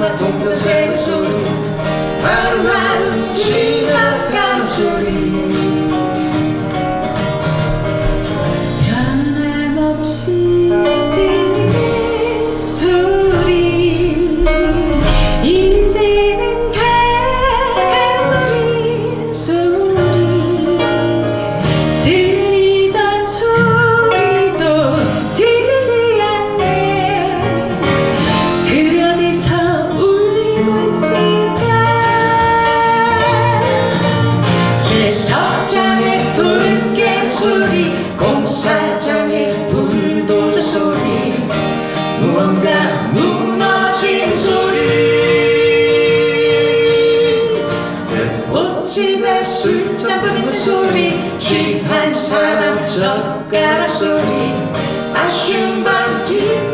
소리나 동전 세는 소리 하루하루 지나가는 소리 변함없이 들리는 소리 이제는 다 가버린 소리 들리던 소리도 들리지 않네 그 어디서 울리고 있을까 제석장의 돌을 깨는 소리 공사장의 불도저 소리 무언가 무너진 소리 그 옷집에 술잔 부딪는 소리 취한 사람 젓가락 소리 아쉬운 밤길